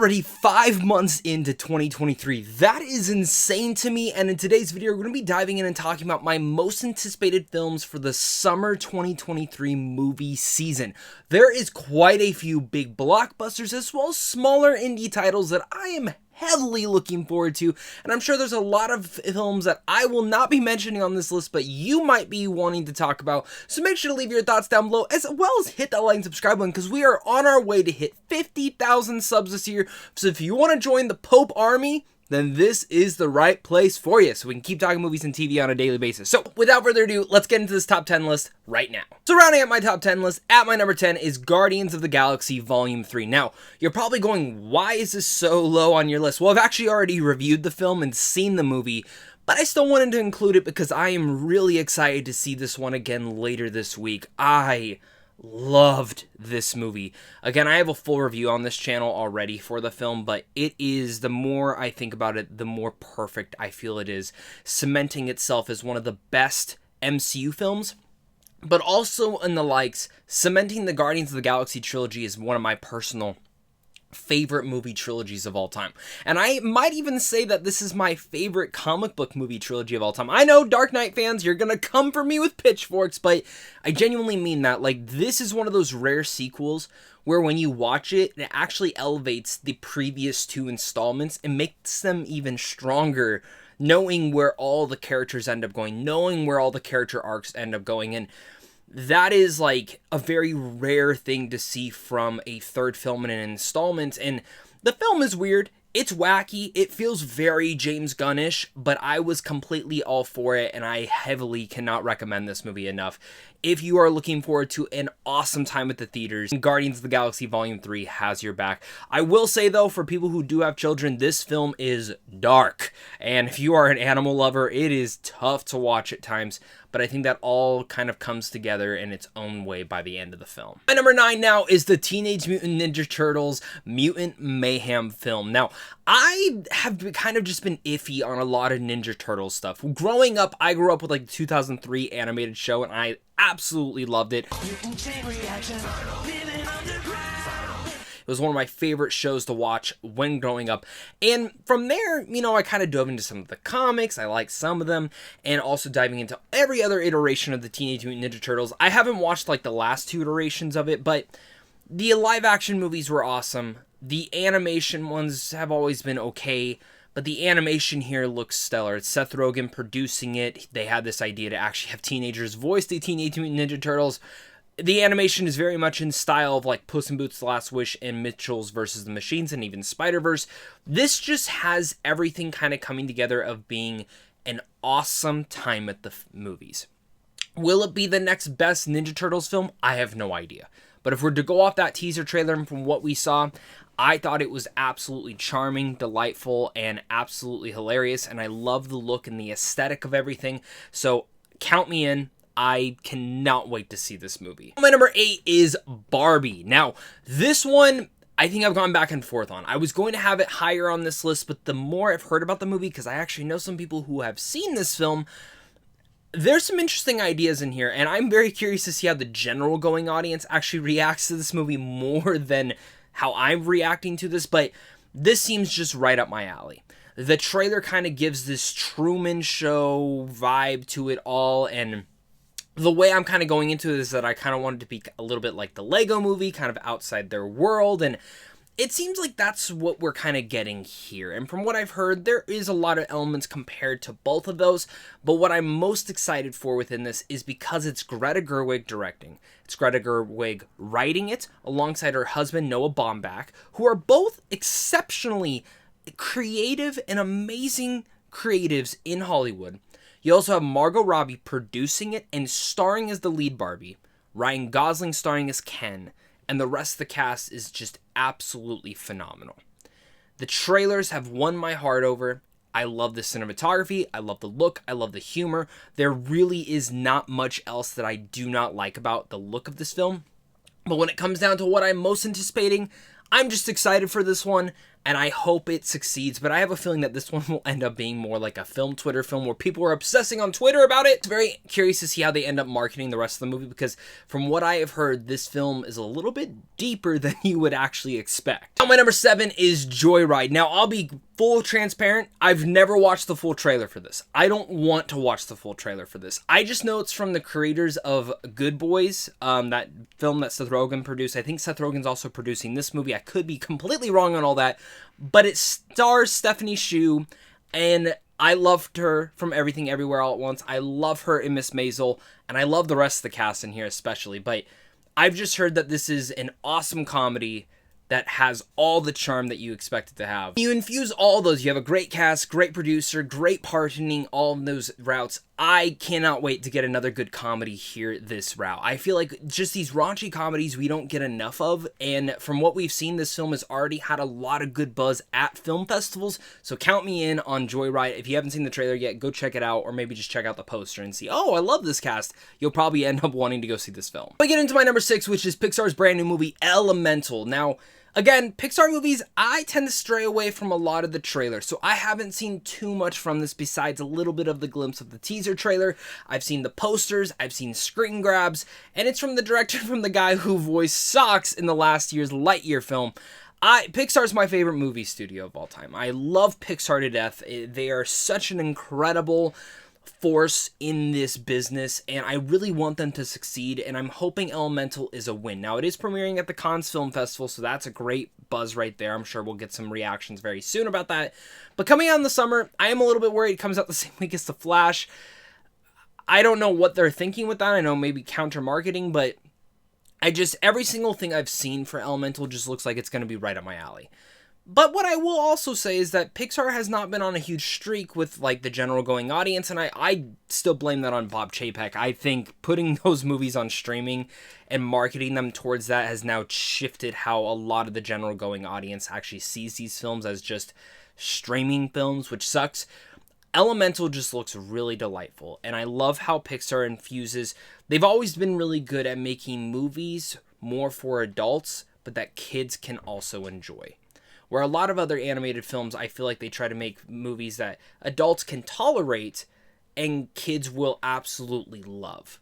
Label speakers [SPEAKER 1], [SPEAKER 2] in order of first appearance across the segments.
[SPEAKER 1] already 5 months into 2023. That is insane to me, and in today's video, we're going to be diving in and talking about my most anticipated films for the summer 2023 movie season. There is quite a few big blockbusters as well as smaller indie titles that I am heavily looking forward to, and I'm sure there's a lot of films that I will not be mentioning on this list, but you might be wanting to talk about, so make sure to leave your thoughts down below, as well as hit that like and subscribe button, because we are on our way to hit 50,000 subs this year, so if you want to join the Pope Army, then this is the right place for you, so we can keep talking movies and TV on a daily basis. So, without further ado, let's get into this top 10 list right now. So, rounding out my top 10 list, at my number 10 is Guardians of the Galaxy Volume 3. Now, you're probably going, why is this so low on your list? Well, I've actually already reviewed the film and seen the movie, but I still wanted to include it because I am really excited to see this one again later this week. I loved this movie. Again, I have a full review on this channel already for the film, but it is, the more I think about it, the more perfect I feel it is, cementing itself as one of the best MCU films, but also in the likes, cementing the Guardians of the Galaxy trilogy as one of my personal favorite movie trilogies of all time. And I might even say that this is my favorite comic book movie trilogy of all time. I know, Dark Knight fans, you're gonna come for me with pitchforks, but I genuinely mean that. Like, this is one of those rare sequels where when you watch it, it actually elevates the previous two installments and makes them even stronger, knowing where all the characters end up going, knowing where all the character arcs end up going, and that is like a very rare thing to see from a third film in an installment. And the film is weird, it's wacky, it feels very James Gunn-ish, but I was completely all for it, and I heavily cannot recommend this movie enough. If you are looking forward to an awesome time at the theaters, Guardians of the Galaxy Volume 3 has your back. I will say, though, for people who do have children, this film is dark. And if you are an animal lover, it is tough to watch at times. But I think that all kind of comes together in its own way by the end of the film. My number 9 now is the Teenage Mutant Ninja Turtles Mutant Mayhem film. Now, I have kind of just been iffy on a lot of Ninja Turtles stuff. Growing up, I grew up with like the 2003 animated show, and I absolutely loved it. It was one of my favorite shows to watch when growing up. And from there, you know, I kind of dove into some of the comics. I liked some of them. And also diving into every other iteration of the Teenage Mutant Ninja Turtles. I haven't watched like the last two iterations of it, but the live action movies were awesome. The animation ones have always been okay, but the animation here looks stellar. It's Seth Rogen producing it. They had this idea to actually have teenagers voice the Teenage Mutant Ninja Turtles. The animation is very much in style of like Puss in Boots: The Last Wish and Mitchell's versus the Machines and even Spiderverse. This just has everything kind of coming together of being an awesome time at the movies. Will it be the next best Ninja Turtles film? I have no idea. But if we're to go off that teaser trailer and from what we saw, I thought it was absolutely charming, delightful, and absolutely hilarious. And I love the look and the aesthetic of everything. So count me in. I cannot wait to see this movie. My number 8 is Barbie. Now, this one, I think I've gone back and forth on. I was going to have it higher on this list, but the more I've heard about the movie, because I actually know some people who have seen this film, there's some interesting ideas in here, and I'm very curious to see how the general going audience actually reacts to this movie more than how I'm reacting to this, but this seems just right up my alley. The trailer kind of gives this Truman Show vibe to it all, and the way I'm kind of going into it is that I kind of wanted to be a little bit like the Lego movie, kind of outside their world, and it seems like that's what we're kind of getting here. And from what I've heard, there is a lot of elements compared to both of those, but what I'm most excited for within this is because it's Greta Gerwig directing. It's Greta Gerwig writing it alongside her husband Noah Baumbach, who are both exceptionally creative and amazing creatives in Hollywood. You also have Margot Robbie producing it and starring as the lead Barbie, Ryan Gosling starring as Ken, and the rest of the cast is just absolutely phenomenal. The trailers have won my heart over. I love the cinematography, I love the look, I love the humor. There really is not much else that I do not like about the look of this film. But when it comes down to what I'm most anticipating, I'm just excited for this one. and I hope it succeeds, but I have a feeling that this one will end up being more like a film Twitter film where people are obsessing on Twitter about it. Very curious to see how they end up marketing the rest of the movie, because from what I have heard, this film is a little bit deeper than you would actually expect. Now, my number 7 is Joyride. Now, I'll be full transparent, I've never watched the full trailer for this. I don't want to watch the full trailer for this. I just know it's from the creators of Good Boys, that film that Seth Rogen produced. I think Seth Rogen's also producing this movie. I could be completely wrong on all that, but it stars Stephanie Hsu, and I loved her from Everything Everywhere All at Once. I love her in Miss Maisel, and I love the rest of the cast in here especially, but I've just heard that this is an awesome comedy that has all the charm that you expect it to have. You infuse all those. You have a great cast, great producer, great pardoning, all of those routes. I cannot wait to get another good comedy here this route. I feel like just these raunchy comedies we don't get enough of, and from what we've seen, this film has already had a lot of good buzz at film festivals, so count me in on Joyride. If you haven't seen the trailer yet, go check it out, or maybe just check out the poster and see, oh, I love this cast. You'll probably end up wanting to go see this film. I get into my number 6, which is Pixar's brand new movie, Elemental. Now, again, Pixar movies, I tend to stray away from a lot of the trailers, so I haven't seen too much from this besides a little bit of the glimpse of the teaser trailer. I've seen the posters, I've seen screen grabs, and it's from the director from the guy who voiced Socks in the last year's Lightyear film. Pixar's my favorite movie studio of all time. I love Pixar to death. They are such an incredible force in this business, and I really want them to succeed, and I'm hoping Elemental is a win. Now, it is premiering at the Cannes Film Festival, so that's a great buzz right there. I'm sure we'll get some reactions very soon about that. But coming out in the summer, I am a little bit worried it comes out the same week as The Flash. I don't know what they're thinking with that. I know maybe counter-marketing, but every single thing I've seen for Elemental just looks like it's going to be right up my alley. But what I will also say is that Pixar has not been on a huge streak with, like, the general going audience, and I still blame that on Bob Chapek. I think putting those movies on streaming and marketing them towards that has now shifted how a lot of the general going audience actually sees these films as just streaming films, which sucks. Elemental just looks really delightful, and I love how Pixar infuses... They've always been really good at making movies more for adults, but that kids can also enjoy. Where a lot of other animated films, I feel like they try to make movies that adults can tolerate and kids will absolutely love.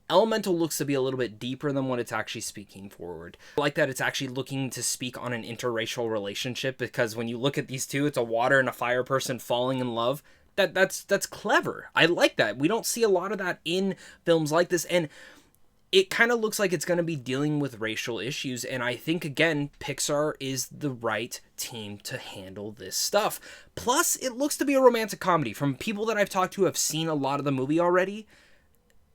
[SPEAKER 1] Elemental looks to be a little bit deeper than what it's actually speaking forward. I like that it's actually looking to speak on an interracial relationship, because when you look at these two, it's a water and a fire person falling in love. That's clever. I like that. We don't see a lot of that in films like this, and it kind of looks like it's going to be dealing with racial issues, and I think, again, Pixar is the right team to handle this stuff. Plus, it looks to be a romantic comedy. From people that I've talked to who have seen a lot of the movie already,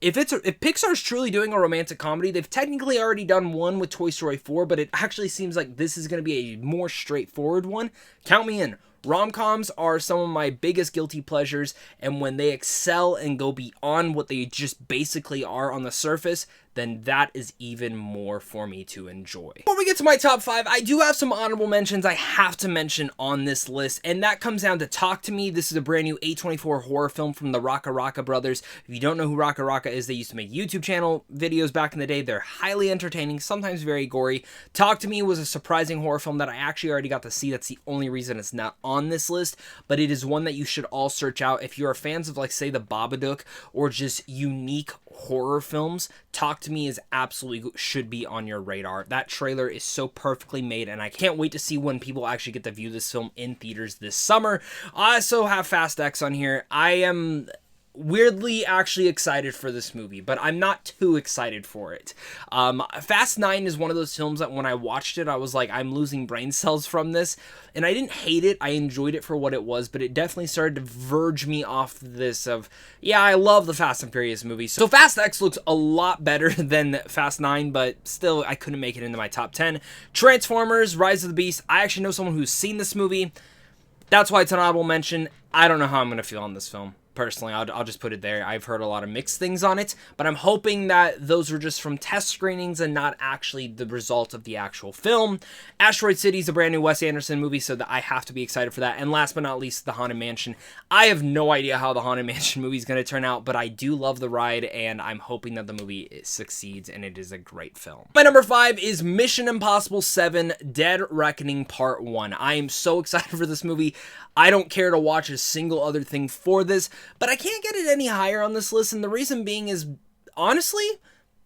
[SPEAKER 1] if Pixar's truly doing a romantic comedy, they've technically already done one with Toy Story 4, but it actually seems like this is going to be a more straightforward one. Count me in. Rom-coms are some of my biggest guilty pleasures, and when they excel and go beyond what they just basically are on the surface, then that is even more for me to enjoy. Before we get to my top 5, I do have some honorable mentions I have to mention on this list, and that comes down to Talk to Me. This is a brand new A24 horror film from the Raka Raka brothers. If you don't know who Raka Raka is, they used to make YouTube channel videos back in the day. They're highly entertaining, sometimes very gory. Talk to Me was a surprising horror film that I actually already got to see. That's the only reason it's not on this list, but it is one that you should all search out. If you're fans of, like, say, The Babadook or just unique horror films, Talk to Me is absolutely should be on your radar. That trailer is so perfectly made, and I can't wait to see when people actually get to view this film in theaters this summer. I also have Fast X on here. I am weirdly actually excited for this movie, but I'm not too excited for it. Fast 9 is one of those films that when I watched it, I was like, I'm losing brain cells from this, and I didn't hate it. I enjoyed it for what it was, but it definitely started to verge me off this of, yeah, I love the Fast and Furious movies. So Fast X looks a lot better than Fast 9, but still, I couldn't make it into my top 10. Transformers, Rise of the Beast. I actually know someone who's seen this movie. That's why it's an honorable mention. I don't know how I'm going to feel on this film. personally. I'll just put it there. I've heard a lot of mixed things on it, but I'm hoping that those were just from test screenings and not actually the result of the actual film. Asteroid City is a brand new Wes Anderson movie, so that I have to be excited for that. And last but not least, The Haunted Mansion. I have no idea how the Haunted Mansion movie is going to turn out, but I do love the ride, and I'm hoping that the movie succeeds, and it is a great film. My number 5 is Mission Impossible 7 Dead Reckoning Part 1. I am so excited for this movie. I don't care to watch a single other thing for this, but I can't get it any higher on this list, and the reason being is, honestly,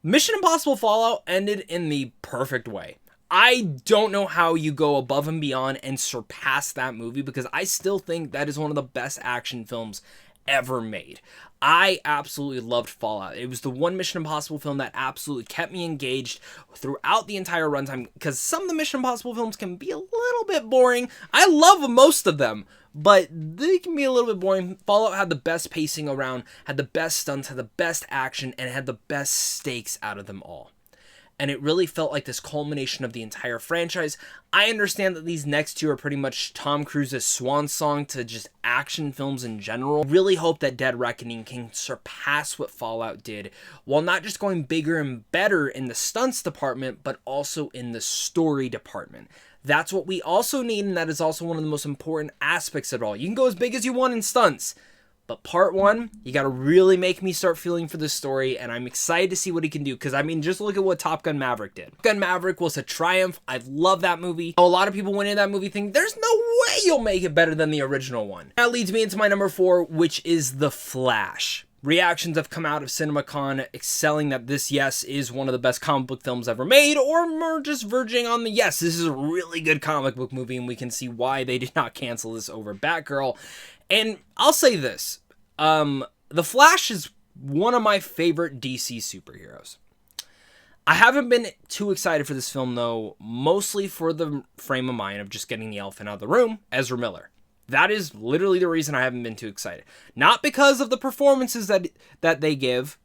[SPEAKER 1] Mission Impossible Fallout ended in the perfect way. I don't know how you go above and beyond and surpass that movie, because I still think that is one of the best action films ever made. I absolutely loved Fallout. It was the one Mission Impossible film that absolutely kept me engaged throughout the entire runtime, because some of the Mission Impossible films can be a little bit boring. I love most of them, but they can be a little bit boring. Fallout had the best pacing around, had the best stunts, had the best action, and had the best stakes out of them all. And it really felt like this culmination of the entire franchise. I understand that these next two are pretty much Tom Cruise's swan song to just action films in general. Really hope that Dead Reckoning can surpass what Fallout did, while not just going bigger and better in the stunts department, but also in the story department. That's what we also need, and that is also one of the most important aspects of it all. You can go as big as you want in stunts, but part 1, you got to really make me start feeling for this story, and I'm excited to see what he can do, because, I mean, just look at what Top Gun Maverick did. Top Gun Maverick was a triumph. I love that movie. A lot of people went into that movie thinking, there's no way you'll make it better than the original one. That leads me into my number 4, which is The Flash. Reactions have come out of CinemaCon excelling that this, yes, is one of the best comic book films ever made, or more just verging on the, yes, this is a really good comic book movie, and we can see why they did not cancel this over Batgirl. And I'll say this, The Flash is one of my favorite DC superheroes. I haven't been too excited for this film, though, mostly for the frame of mind of just getting the elephant out of the room, Ezra Miller. That is literally the reason I haven't been too excited. Not because of the performances that they give,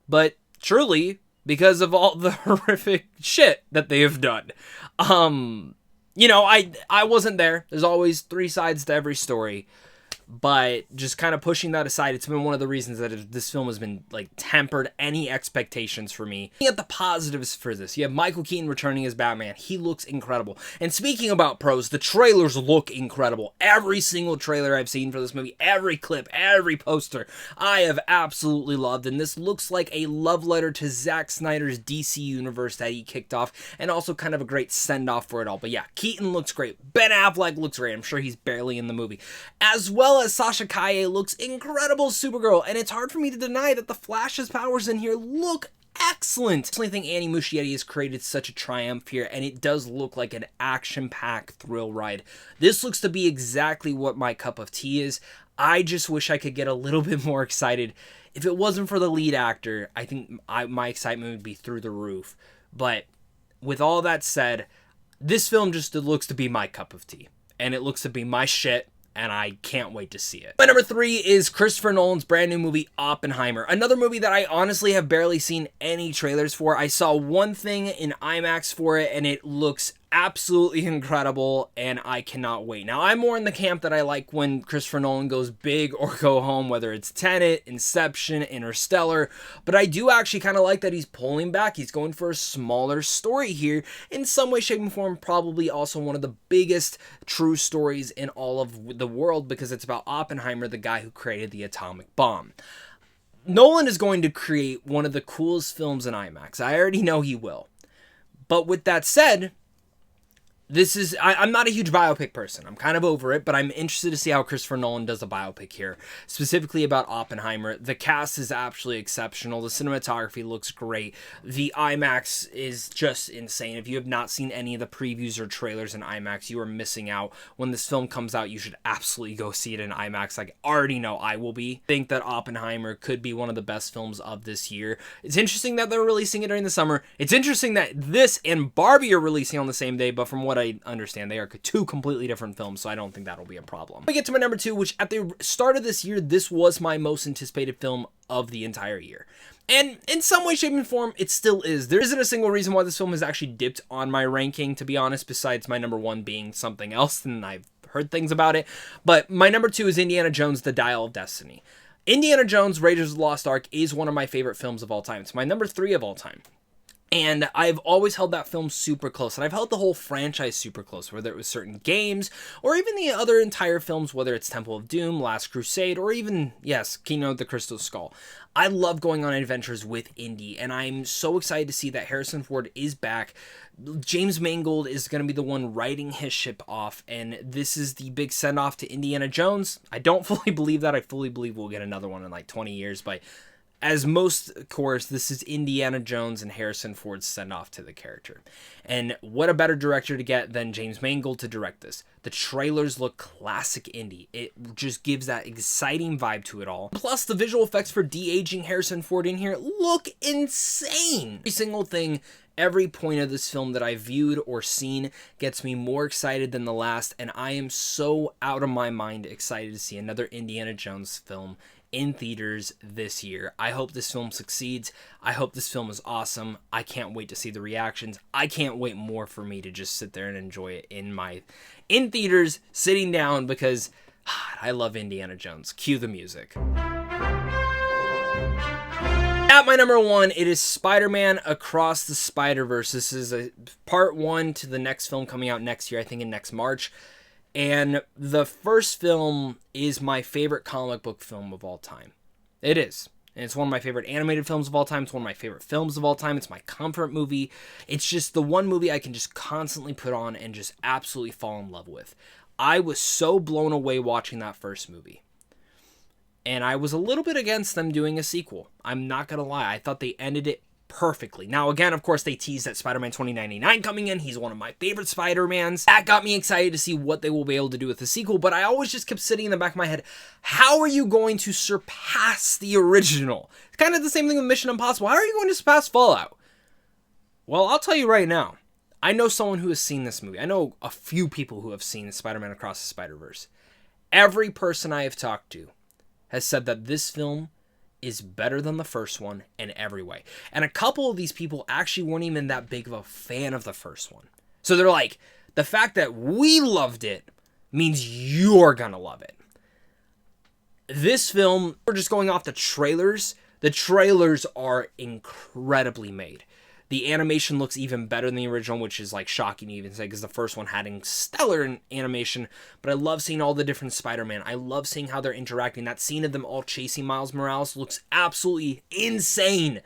[SPEAKER 1] but truly because of all the horrific shit that they have done. You know, I wasn't there. There's always 3 sides to every story. But just kind of pushing that aside, it's been one of the reasons that this film has been, like, tempered any expectations for me. Looking at the positives for this, you have Michael Keaton returning as Batman. He looks incredible. And speaking about pros, the trailers look incredible. Every single trailer I've seen for this movie, every clip, every poster, I have absolutely loved. And this looks like a love letter to Zack Snyder's DC universe that he kicked off, and also kind of a great send-off for it all. But yeah, Keaton looks great. Ben Affleck looks great. I'm sure he's barely in the movie. As well as Sasha Calle looks incredible Supergirl, and it's hard for me to deny that the Flash's powers in here look excellent. I think Annie Muschietti has created such a triumph here, and it does look like an action-packed thrill ride. This looks to be exactly what my cup of tea is. I just wish I could get a little bit more excited. If it wasn't for the lead actor, I think my excitement would be through the roof. But with all that said, this film just looks to be my cup of tea, and it looks to be my shit, and I can't wait to see it. My number 3 is Christopher Nolan's brand new movie, Oppenheimer. Another movie that I honestly have barely seen any trailers for. I saw one thing in IMAX for it, and it looks absolutely incredible, and I cannot wait. Now, I'm more in the camp that I like when Christopher Nolan goes big or go home, whether it's Tenet, Inception, Interstellar, but I do actually kind of like that he's pulling back. He's going for a smaller story here. In some way, shape, and form, probably also one of the biggest true stories in all of the world, because it's about Oppenheimer, the guy who created the atomic bomb. Nolan is going to create one of the coolest films in IMAX. I already know he will. But with that said, I'm not a huge biopic person. I'm kind of over it, but I'm interested to see how Christopher Nolan does a biopic here, specifically about Oppenheimer. The cast is absolutely exceptional. The cinematography looks great. The IMAX is just insane. If you have not seen any of the previews or trailers in IMAX, you are missing out. When this film comes out, you should absolutely go see it in IMAX. Like, I already know I will be. I think that Oppenheimer could be one of the best films of this year. It's interesting that they're releasing it during the summer. It's interesting that this and Barbie are releasing on the same day, but from what I understand, they are 2 completely different films, so I don't think that'll be a problem. We get to my number 2, which at the start of this year, this was my most anticipated film of the entire year. And in some way, shape, and form, it still is. There isn't a single reason why this film has actually dipped on my ranking, to be honest, besides my number 1 being something else, and I've heard things about it. But my number 2 is Indiana Jones, The Dial of Destiny. Indiana Jones Raiders of the Lost Ark is one of my favorite films of all time. It's my number 3 of all time. And I've always held that film super close, and I've held the whole franchise super close, whether it was certain games, or even the other entire films, whether it's Temple of Doom, Last Crusade, or even, yes, Kingdom of the Crystal Skull. I love going on adventures with Indy, and I'm so excited to see that Harrison Ford is back. James Mangold is going to be the one riding his ship off, and this is the big send-off to Indiana Jones. I don't fully believe that. I fully believe we'll get another one in like 20 years, but as most, of course, this is Indiana Jones and Harrison Ford's send-off to the character. And what a better director to get than James Mangold to direct this. The trailers look classic Indy. It just gives that exciting vibe to it all. Plus, the visual effects for de-aging Harrison Ford in here look insane. Every single thing, every point of this film that I've viewed or seen gets me more excited than the last, and I am so out of my mind excited to see another Indiana Jones film in theaters this year. I hope this film succeeds. I hope this film is awesome. I can't wait to see the reactions. I can't wait more for me to just sit there and enjoy it in theaters, sitting down, because I love Indiana Jones. Cue the music. At my number 1, it is Spider-Man Across the Spider-Verse. This is a part 1 to the next film coming out next year, I think in next March. And the first film is my favorite comic book film of all time. It is. And it's one of my favorite animated films of all time. It's one of my favorite films of all time. It's my comfort movie. It's just the one movie I can just constantly put on and just absolutely fall in love with. I was so blown away watching that first movie. And I was a little bit against them doing a sequel. I'm not going to lie. I thought they ended it perfectly. Now, again, of course, they teased that Spider-Man 2099 coming in. He's one of my favorite Spider-Mans. That got me excited to see what they will be able to do with the sequel, but I always just kept sitting in the back of my head, how are you going to surpass the original? It's kind of the same thing with Mission Impossible. How are you going to surpass Fallout? Well, I'll tell you right now. I know someone who has seen this movie. I know a few people who have seen Spider-Man Across the Spider-Verse. Every person I have talked to has said that this film is better than the first one in every way. And a couple of these people actually weren't even that big of a fan of the first one. So they're like, the fact that we loved it means you're gonna love it. This film, we're just going off the trailers are incredibly made. The animation looks even better than the original, which is like shocking to even say because the first one had stellar animation. But I love seeing all the different Spider-Man. I love seeing how they're interacting. That scene of them all chasing Miles Morales looks absolutely insane.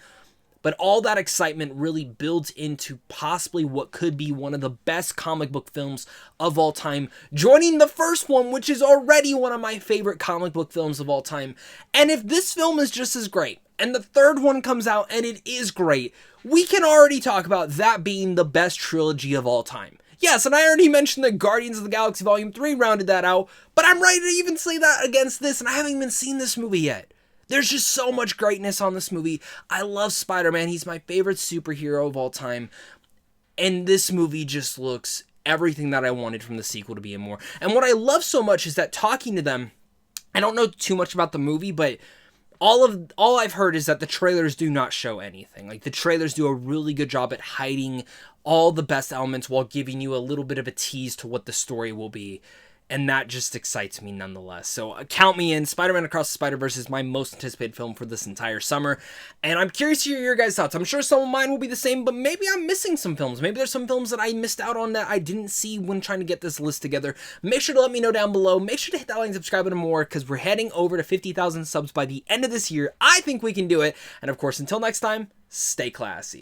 [SPEAKER 1] But all that excitement really builds into possibly what could be one of the best comic book films of all time, joining the first one, which is already one of my favorite comic book films of all time. And if this film is just as great, and the third one comes out and it is great, we can already talk about that being the best trilogy of all time. Yes, and I already mentioned that Guardians of the Galaxy Volume 3 rounded that out, but I'm ready to even say that against this, and I haven't even seen this movie yet. There's just so much greatness on this movie. I love Spider-Man. He's my favorite superhero of all time. And this movie just looks everything that I wanted from the sequel to be and more. And what I love so much is that talking to them, I don't know too much about the movie, but all I've heard is that the trailers do not show anything. Like, the trailers do a really good job at hiding all the best elements while giving you a little bit of a tease to what the story will be. And that just excites me nonetheless. So count me in. Spider-Man Across the Spider-Verse is my most anticipated film for this entire summer. And I'm curious to hear your guys' thoughts. I'm sure some of mine will be the same, but maybe I'm missing some films. Maybe there's some films that I missed out on that I didn't see when trying to get this list together. Make sure to let me know down below. Make sure to hit that like and subscribe and more, because we're heading over to 50,000 subs by the end of this year. I think we can do it. And of course, until next time, stay classy.